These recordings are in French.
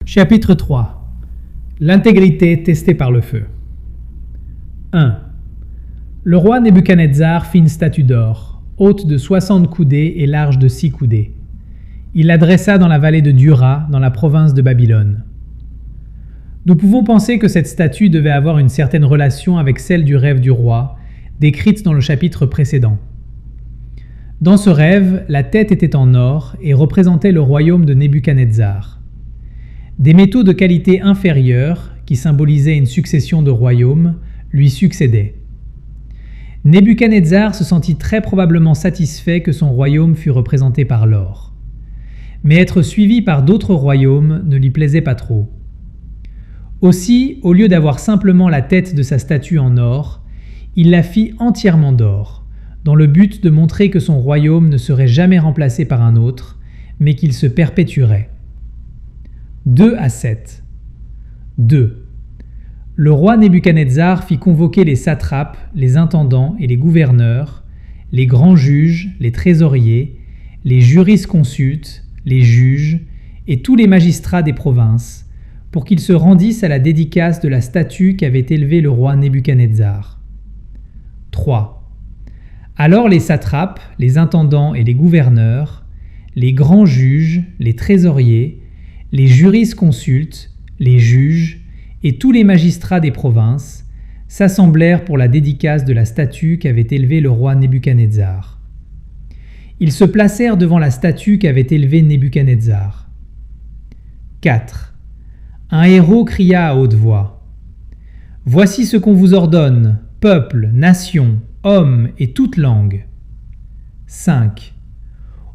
Chapitre 3. L'intégrité testée par le feu. 1. Le roi Nebuchadnezzar fit une statue d'or, haute de 60 coudées et large de 6 coudées. Il la dressa dans la vallée de Dura, dans la province de Babylone. Nous pouvons penser que cette statue devait avoir une certaine relation avec celle du rêve du roi, décrite dans le chapitre précédent. Dans ce rêve, la tête était en or et représentait le royaume de Nebuchadnezzar. Des métaux de qualité inférieure, qui symbolisaient une succession de royaumes, lui succédaient. Nebuchadnezzar se sentit très probablement satisfait que son royaume fût représenté par l'or. Mais être suivi par d'autres royaumes ne lui plaisait pas trop. Aussi, au lieu d'avoir simplement la tête de sa statue en or, il la fit entièrement d'or, dans le but de montrer que son royaume ne serait jamais remplacé par un autre, mais qu'il se perpétuerait. 2 à 7. 2. Le roi Nebuchadnezzar fit convoquer les satrapes, les intendants et les gouverneurs, les grands juges, les trésoriers, les jurisconsultes, les juges et tous les magistrats des provinces, pour qu'ils se rendissent à la dédicace de la statue qu'avait élevée le roi Nebuchadnezzar. 3. Alors les satrapes, les intendants et les gouverneurs, les grands juges, les trésoriers, les jurisconsultes, les juges et tous les magistrats des provinces s'assemblèrent pour la dédicace de la statue qu'avait élevée le roi Nebuchadnezzar. Ils se placèrent devant la statue qu'avait élevée Nebuchadnezzar. 4. Un héros cria à haute voix : « Voici ce qu'on vous ordonne, peuple, nation, hommes et toute langue. » 5.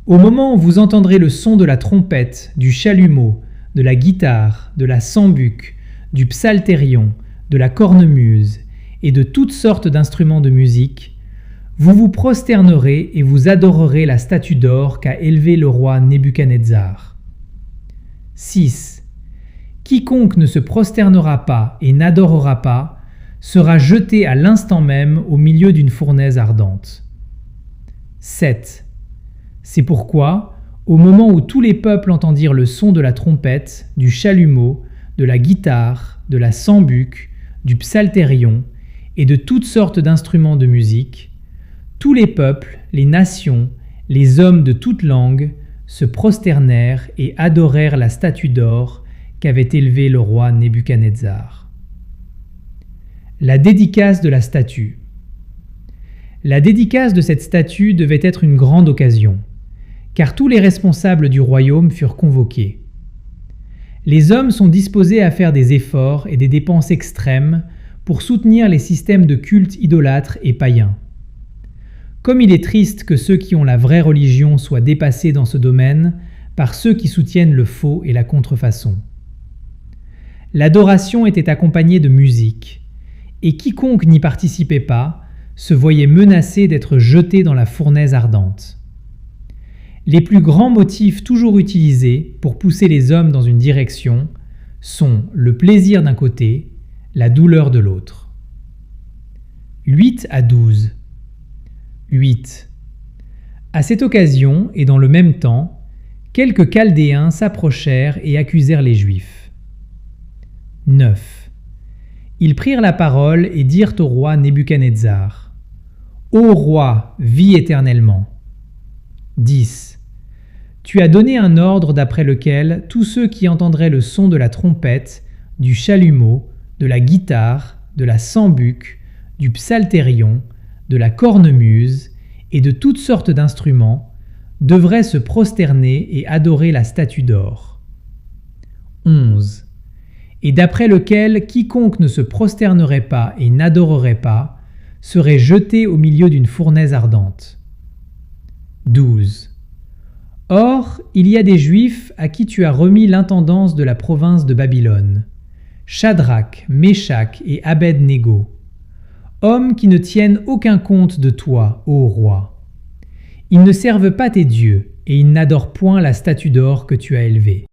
Au moment où vous entendrez le son de la trompette, du chalumeau, de la guitare, de la sambuc, du psalterion, de la cornemuse et de toutes sortes d'instruments de musique, vous vous prosternerez et vous adorerez la statue d'or qu'a élevée le roi Nebuchadnezzar. 6. Quiconque ne se prosternera pas et n'adorera pas sera jeté à l'instant même au milieu d'une fournaise ardente. 7. C'est pourquoi, au moment où tous les peuples entendirent le son de la trompette, du chalumeau, de la guitare, de la sambuc, du psalterion et de toutes sortes d'instruments de musique, tous les peuples, les nations, les hommes de toute langue se prosternèrent et adorèrent la statue d'or qu'avait élevée le roi Nebuchadnezzar. La dédicace de la statue. La dédicace de cette statue devait être une grande occasion, car tous les responsables du royaume furent convoqués. Les hommes sont disposés à faire des efforts et des dépenses extrêmes pour soutenir les systèmes de culte idolâtres et païens. Comme il est triste que ceux qui ont la vraie religion soient dépassés dans ce domaine par ceux qui soutiennent le faux et la contrefaçon. L'adoration était accompagnée de musique, et quiconque n'y participait pas se voyait menacé d'être jeté dans la fournaise ardente. Les plus grands motifs toujours utilisés pour pousser les hommes dans une direction sont le plaisir d'un côté, la douleur de l'autre. 8 à 12. 8. À cette occasion, et dans le même temps, quelques Chaldéens s'approchèrent et accusèrent les Juifs. 9. Ils prirent la parole et dirent au roi Nebuchadnezzar : « Ô roi, vis éternellement. » 10. Tu as donné un ordre d'après lequel tous ceux qui entendraient le son de la trompette, du chalumeau, de la guitare, de la sambuc, du psalterion, de la cornemuse et de toutes sortes d'instruments devraient se prosterner et adorer la statue d'or. 11. Et d'après lequel quiconque ne se prosternerait pas et n'adorerait pas serait jeté au milieu d'une fournaise ardente. 12. Or, il y a des Juifs à qui tu as remis l'intendance de la province de Babylone, Shadrach, Méshach et Abed-Négo, hommes qui ne tiennent aucun compte de toi, ô roi. Ils ne servent pas tes dieux, et ils n'adorent point la statue d'or que tu as élevée.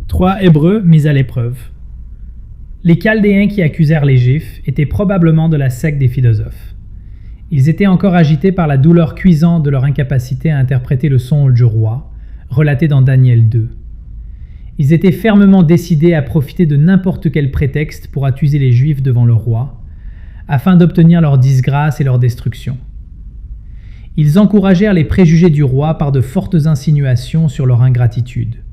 3 Hébreux mis à l'épreuve. Les Chaldéens qui accusèrent les Juifs étaient probablement de la secte des philosophes. Ils étaient encore agités par la douleur cuisante de leur incapacité à interpréter le songe du roi, relaté dans Daniel 2. Ils étaient fermement décidés à profiter de n'importe quel prétexte pour accuser les Juifs devant le roi, afin d'obtenir leur disgrâce et leur destruction. Ils encouragèrent les préjugés du roi par de fortes insinuations sur leur ingratitude.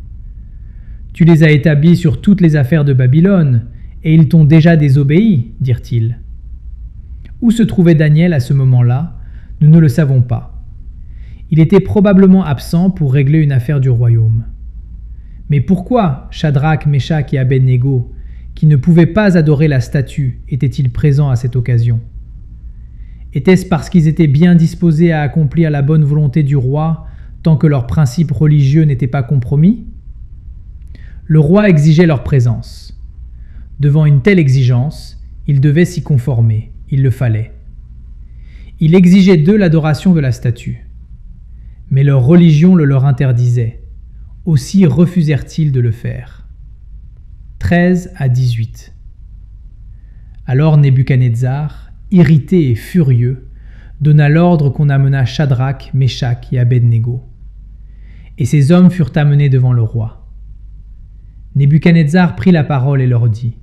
« Tu les as établis sur toutes les affaires de Babylone, et ils t'ont déjà désobéi, dirent-ils. » Où se trouvait Daniel à ce moment-là, nous ne le savons pas. Il était probablement absent pour régler une affaire du royaume. Mais pourquoi Shadrach, Meshach et Abed-Négo, qui ne pouvaient pas adorer la statue, étaient-ils présents à cette occasion? Était-ce parce qu'ils étaient bien disposés à accomplir la bonne volonté du roi tant que leurs principes religieux n'étaient pas compromis? Le roi exigeait leur présence. Devant une telle exigence, ils devaient s'y conformer, il le fallait. Il exigeait d'eux l'adoration de la statue. Mais leur religion le leur interdisait. Aussi refusèrent-ils de le faire. 13 à 18. Alors Nebuchadnezzar, irrité et furieux, donna l'ordre qu'on amenât Shadrach, Meshach et Abed-Négo. Et ces hommes furent amenés devant le roi. Nebuchadnezzar prit la parole et leur dit :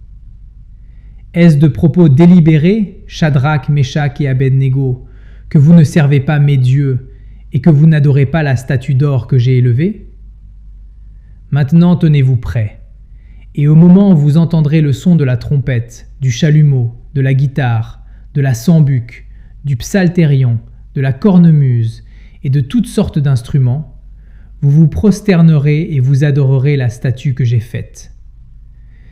« Est-ce de propos délibérés, Shadrach, Meshach et Abed-Négo, que vous ne servez pas mes dieux et que vous n'adorez pas la statue d'or que j'ai élevée ? Maintenant tenez-vous prêts, et au moment où vous entendrez le son de la trompette, du chalumeau, de la guitare, de la sambuc, du psalterion, de la cornemuse et de toutes sortes d'instruments, vous vous prosternerez et vous adorerez la statue que j'ai faite.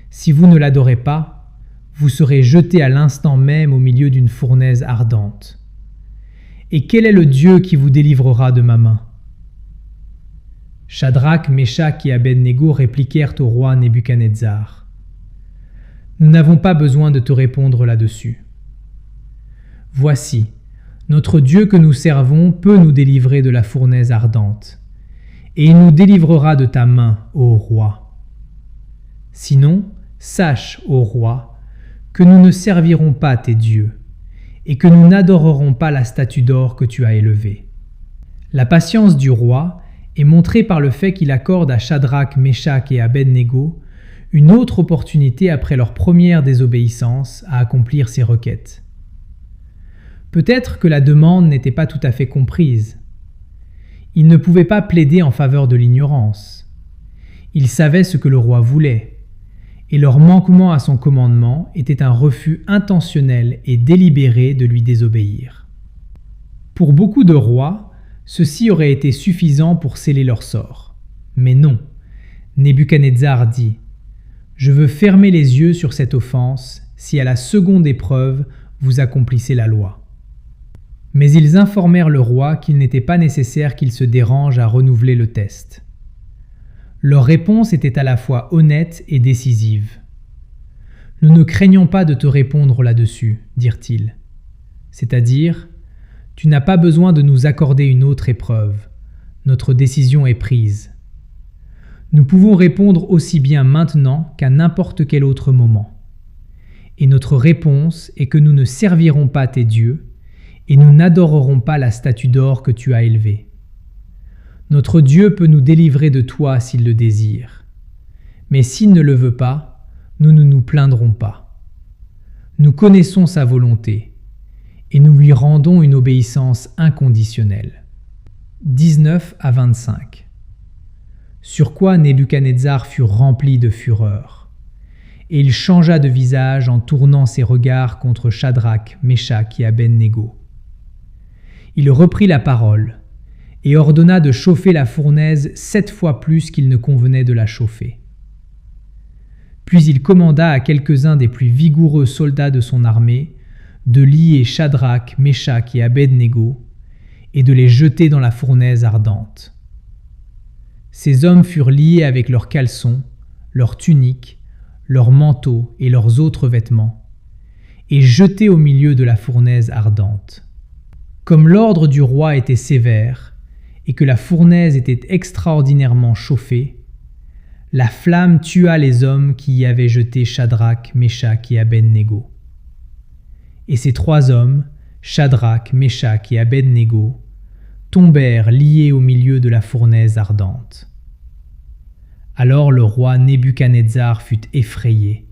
Si vous ne l'adorez pas, vous serez jetés à l'instant même au milieu d'une fournaise ardente. Et quel est le Dieu qui vous délivrera de ma main ? » Shadrach, Meshach et Abed-Négo répliquèrent au roi Nebuchadnezzar : « Nous n'avons pas besoin de te répondre là-dessus. Voici, notre Dieu que nous servons peut nous délivrer de la fournaise ardente, et il nous délivrera de ta main, ô roi. Sinon, sache, ô roi, que nous ne servirons pas tes dieux, et que nous n'adorerons pas la statue d'or que tu as élevée. » La patience du roi est montrée par le fait qu'il accorde à Shadrach, Meshach et Abed-Négo une autre opportunité après leur première désobéissance à accomplir ses requêtes. Peut-être que la demande n'était pas tout à fait comprise. Ils ne pouvaient pas plaider en faveur de l'ignorance. Ils savaient ce que le roi voulait, et leur manquement à son commandement était un refus intentionnel et délibéré de lui désobéir. Pour beaucoup de rois, ceci aurait été suffisant pour sceller leur sort. Mais non, Nebuchadnezzar dit : « Je veux fermer les yeux sur cette offense si à la seconde épreuve vous accomplissez la loi. » Mais ils informèrent le roi qu'il n'était pas nécessaire qu'il se dérange à renouveler le test. Leur réponse était à la fois honnête et décisive. « Nous ne craignons pas de te répondre là-dessus, dirent-ils. C'est-à-dire, tu n'as pas besoin de nous accorder une autre épreuve. Notre décision est prise. Nous pouvons répondre aussi bien maintenant qu'à n'importe quel autre moment. Et notre réponse est que nous ne servirons pas tes dieux et nous n'adorerons pas la statue d'or que tu as élevée. Notre Dieu peut nous délivrer de toi s'il le désire. Mais s'il ne le veut pas, nous ne nous plaindrons pas. Nous connaissons sa volonté, et nous lui rendons une obéissance inconditionnelle. » 19 à 25. Sur quoi Nebuchadnezzar fut rempli de fureur, et il changea de visage en tournant ses regards contre Shadrach, Meshach et Abed-Négo. Il reprit la parole, et ordonna de chauffer la fournaise 7 fois plus qu'il ne convenait de la chauffer. Puis il commanda à quelques-uns des plus vigoureux soldats de son armée de lier Shadrach, Meshach et Abed-Négo et de les jeter dans la fournaise ardente. Ces hommes furent liés avec leurs caleçons, leurs tuniques, leurs manteaux et leurs autres vêtements, et jetés au milieu de la fournaise ardente. Comme l'ordre du roi était sévère, et que la fournaise était extraordinairement chauffée, la flamme tua les hommes qui y avaient jeté Shadrach, Meshach et Abed-Négo. Et ces 3 hommes, Shadrach, Meshach et Abed-Négo, tombèrent liés au milieu de la fournaise ardente. Alors le roi Nebuchadnezzar fut effrayé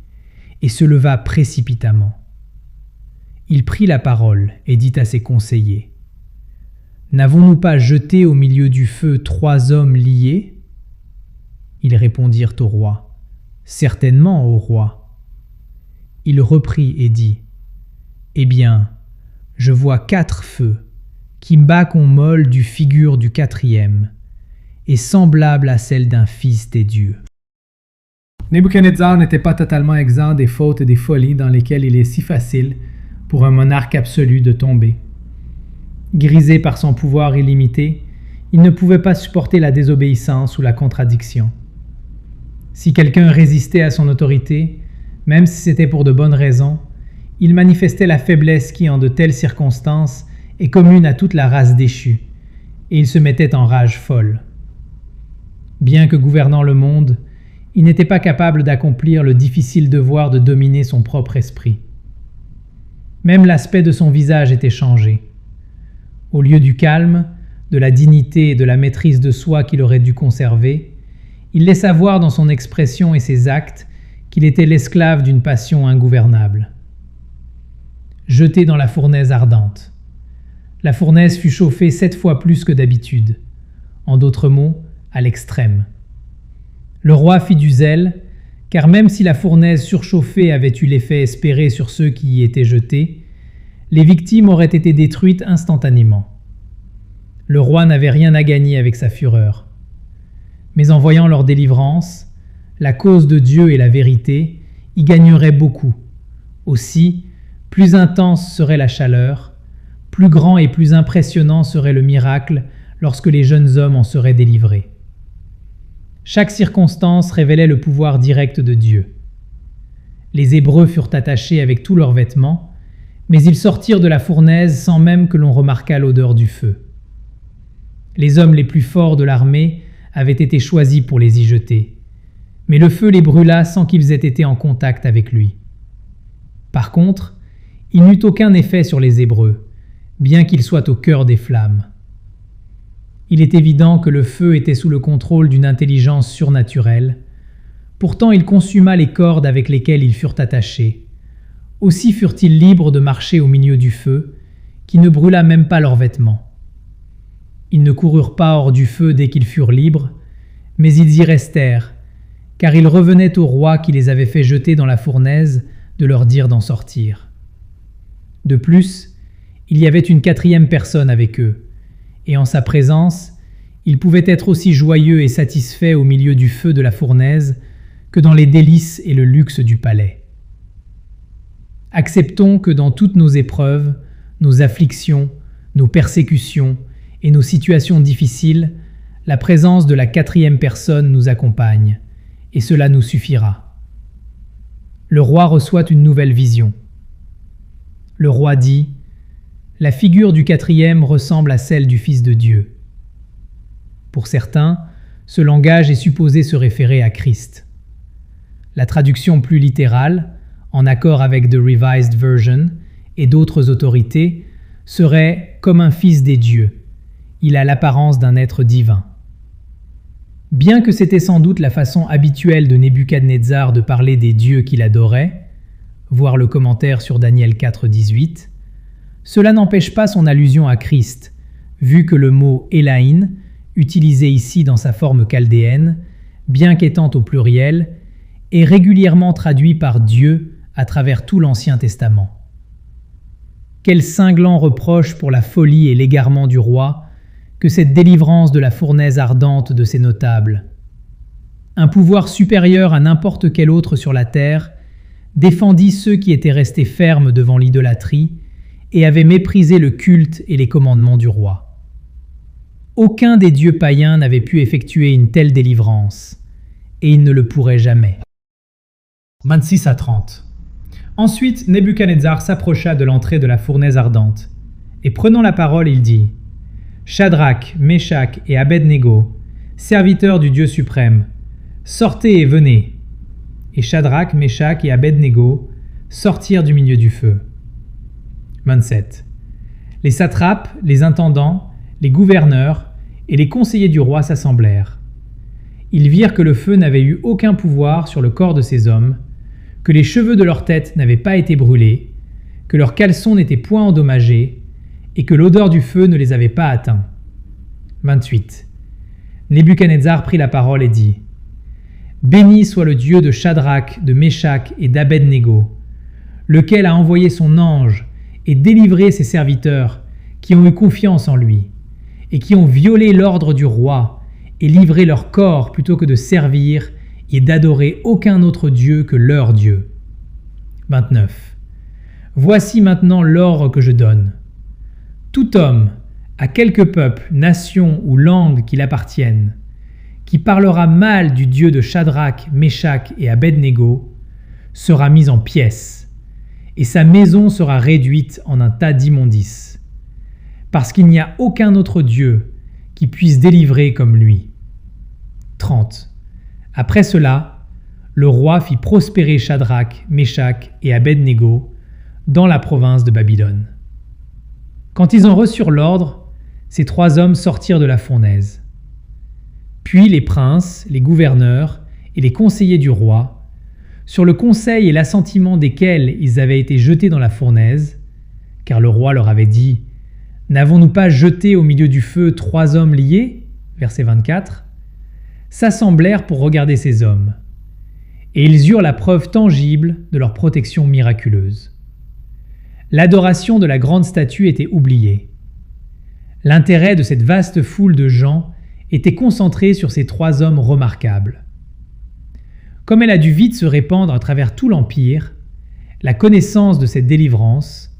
et se leva précipitamment. Il prit la parole et dit à ses conseillers : « N'avons-nous pas jeté au milieu du feu 3 hommes liés ?» Ils répondirent au roi : « Certainement, ô roi. » Il reprit et dit : « Eh bien, je vois 4 feux, qui bâclent molle du figure du 4e, et semblable à celle d'un fils des dieux. » Nebuchadnezzar n'était pas totalement exempt des fautes et des folies dans lesquelles il est si facile pour un monarque absolu de tomber. Grisé par son pouvoir illimité, il ne pouvait pas supporter la désobéissance ou la contradiction. Si quelqu'un résistait à son autorité, même si c'était pour de bonnes raisons, il manifestait la faiblesse qui, en de telles circonstances, est commune à toute la race déchue, et il se mettait en rage folle. Bien que gouvernant le monde, il n'était pas capable d'accomplir le difficile devoir de dominer son propre esprit. Même l'aspect de son visage était changé. Au lieu du calme, de la dignité et de la maîtrise de soi qu'il aurait dû conserver, il laissa voir dans son expression et ses actes qu'il était l'esclave d'une passion ingouvernable. Jeté dans la fournaise ardente. La fournaise fut chauffée 7 fois plus que d'habitude, en d'autres mots, à l'extrême. Le roi fit du zèle, car même si la fournaise surchauffée avait eu l'effet espéré sur ceux qui y étaient jetés, les victimes auraient été détruites instantanément. Le roi n'avait rien à gagner avec sa fureur. Mais en voyant leur délivrance, la cause de Dieu et la vérité y gagneraient beaucoup. Aussi, plus intense serait la chaleur, plus grand et plus impressionnant serait le miracle lorsque les jeunes hommes en seraient délivrés. Chaque circonstance révélait le pouvoir direct de Dieu. Les Hébreux furent attachés avec tous leurs vêtements, mais ils sortirent de la fournaise sans même que l'on remarquât l'odeur du feu. Les hommes les plus forts de l'armée avaient été choisis pour les y jeter, mais le feu les brûla sans qu'ils aient été en contact avec lui. Par contre, il n'eut aucun effet sur les Hébreux, bien qu'ils soient au cœur des flammes. Il est évident que le feu était sous le contrôle d'une intelligence surnaturelle. Pourtant il consuma les cordes avec lesquelles ils furent attachés. Aussi furent-ils libres de marcher au milieu du feu, qui ne brûla même pas leurs vêtements. Ils ne coururent pas hors du feu dès qu'ils furent libres, mais ils y restèrent, car il revenait au roi qui les avait fait jeter dans la fournaise de leur dire d'en sortir. De plus, il y avait une 4e personne avec eux, et en sa présence, il pouvait être aussi joyeux et satisfait au milieu du feu de la fournaise que dans les délices et le luxe du palais. Acceptons que dans toutes nos épreuves, nos afflictions, nos persécutions et nos situations difficiles, la présence de la 4e personne nous accompagne, et cela nous suffira. Le roi reçoit une nouvelle vision. Le roi dit : « La figure du 4e ressemble à celle du Fils de Dieu. » Pour certains, ce langage est supposé se référer à Christ. La traduction plus littérale, en accord avec The Revised Version et d'autres autorités, serait « comme un fils des dieux ». Il a l'apparence d'un être divin. Bien que c'était sans doute la façon habituelle de Nebuchadnezzar de parler des dieux qu'il adorait, voir le commentaire sur Daniel 4,18, cela n'empêche pas son allusion à Christ, vu que le mot « Élaïn », utilisé ici dans sa forme chaldéenne, bien qu'étant au pluriel, est régulièrement traduit par Dieu à travers tout l'Ancien Testament. Quel cinglant reproche pour la folie et l'égarement du roi que cette délivrance de la fournaise ardente de ses notables. Un pouvoir supérieur à n'importe quel autre sur la terre défendit ceux qui étaient restés fermes devant l'idolâtrie et avaient méprisé le culte et les commandements du roi. Aucun des dieux païens n'avait pu effectuer une telle délivrance, et il ne le pourrait jamais. 26 à 30. Ensuite, Nebuchadnezzar s'approcha de l'entrée de la fournaise ardente, et prenant la parole, il dit : « Shadrach, Meshach et Abed-Négo, serviteurs du Dieu suprême, sortez et venez. » Et Shadrach, Meshach et Abed-Négo sortirent du milieu du feu. 27. Les satrapes, les intendants, les gouverneurs et les conseillers du roi s'assemblèrent. ils virent que le feu n'avait eu aucun pouvoir sur le corps de ces hommes, que les cheveux de leur tête n'avaient pas été brûlés, que leurs caleçons n'étaient point endommagés, et que l'odeur du feu ne les avait pas atteints. 28. Nebuchadnezzar prit la parole et dit : Béni soit le Dieu de Shadrach, de Méshach et d'Abed-Négo, lequel a envoyé son ange et délivré ses serviteurs qui ont eu confiance en lui, et qui ont violé l'ordre du roi et livré leur corps plutôt que de servir et d'adorer aucun autre Dieu que leur Dieu. 29. Voici maintenant l'ordre que je donne. Tout homme, à quelque peuple, nation ou langue qu'il appartienne, qui parlera mal du Dieu de Shadrach, Méshach et Abed-Négo, sera mis en pièces, et sa maison sera réduite en un tas d'immondices, parce qu'il n'y a aucun autre Dieu qui puisse délivrer comme lui. 30. Après cela, le roi fit prospérer Shadrach, Méshach et Abed-Négo dans la province de Babylone. Quand ils en reçurent l'ordre, ces 3 hommes sortirent de la fournaise. Puis les princes, les gouverneurs et les conseillers du roi, sur le conseil et l'assentiment desquels ils avaient été jetés dans la fournaise, car le roi leur avait dit : N'avons-nous pas jeté au milieu du feu 3 hommes liés ? Verset 24. S'assemblèrent pour regarder ces hommes, et ils eurent la preuve tangible de leur protection miraculeuse. L'adoration de la grande statue était oubliée. L'intérêt de cette vaste foule de gens était concentré sur ces 3 hommes remarquables. Comme elle a dû vite se répandre à travers tout l'Empire, la connaissance de cette délivrance,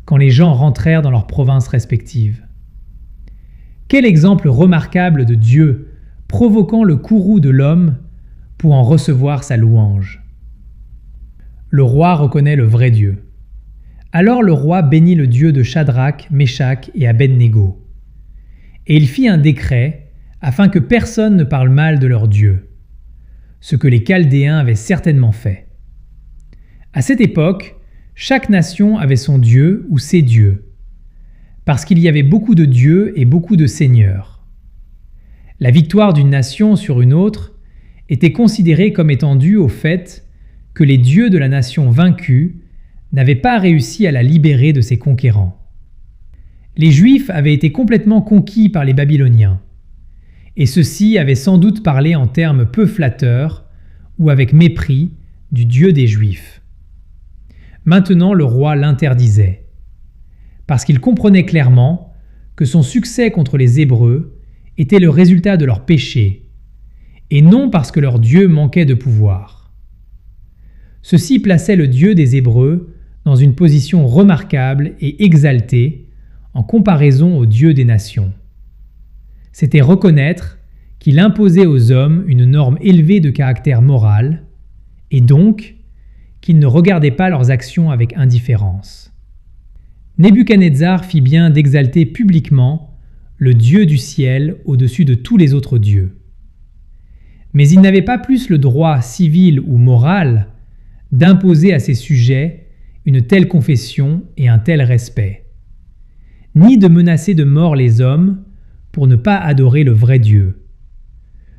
quand les gens rentrèrent dans leurs provinces respectives. Quel exemple remarquable de Dieu provoquant le courroux de l'homme pour en recevoir sa louange. Le roi reconnaît le vrai Dieu. Alors le roi bénit le Dieu de Shadrach, Méshach et Abed-Négo. Et il fit un décret afin que personne ne parle mal de leur Dieu, ce que les Chaldéens avaient certainement fait. À cette époque, chaque nation avait son Dieu ou ses dieux, parce qu'il y avait beaucoup de dieux et beaucoup de seigneurs. La victoire d'une nation sur une autre était considérée comme étant due au fait que les dieux de la nation vaincue n'avaient pas réussi à la libérer de ses conquérants. Les Juifs avaient été complètement conquis par les Babyloniens, et ceux-ci avaient sans doute parlé en termes peu flatteurs ou avec mépris du Dieu des Juifs. Maintenant, le roi l'interdisait, parce qu'il comprenait clairement que son succès contre les Hébreux était le résultat de leur péché, et non parce que leur Dieu manquait de pouvoir. Ceci plaçait le Dieu des Hébreux dans une position remarquable et exaltée en comparaison au Dieu des nations. C'était reconnaître qu'il imposait aux hommes une norme élevée de caractère moral, et donc qu'ils ne regardaient pas leurs actions avec indifférence. Nebuchadnezzar fit bien d'exalter publiquement le Dieu du ciel au-dessus de tous les autres dieux. Mais il n'avait pas plus le droit civil ou moral d'imposer à ses sujets une telle confession et un tel respect, ni de menacer de mort les hommes pour ne pas adorer le vrai Dieu,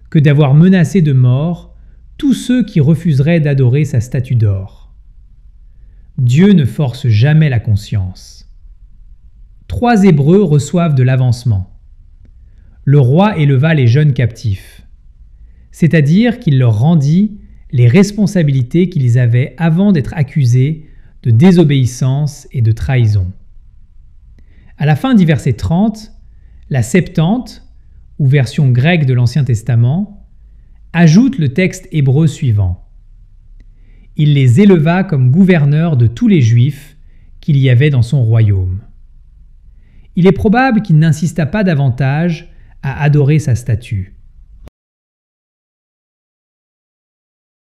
que d'avoir menacé de mort tous ceux qui refuseraient d'adorer sa statue d'or. Dieu ne force jamais la conscience. 3 Hébreux reçoivent de l'avancement. Le roi éleva les jeunes captifs, c'est-à-dire qu'il leur rendit les responsabilités qu'ils avaient avant d'être accusés de désobéissance et de trahison. À la fin du verset 30, la Septante, ou version grecque de l'Ancien Testament, ajoute le texte hébreu suivant. Il les éleva comme gouverneurs de tous les Juifs qu'il y avait dans son royaume. Il est probable qu'il n'insista pas davantage à adorer sa statue.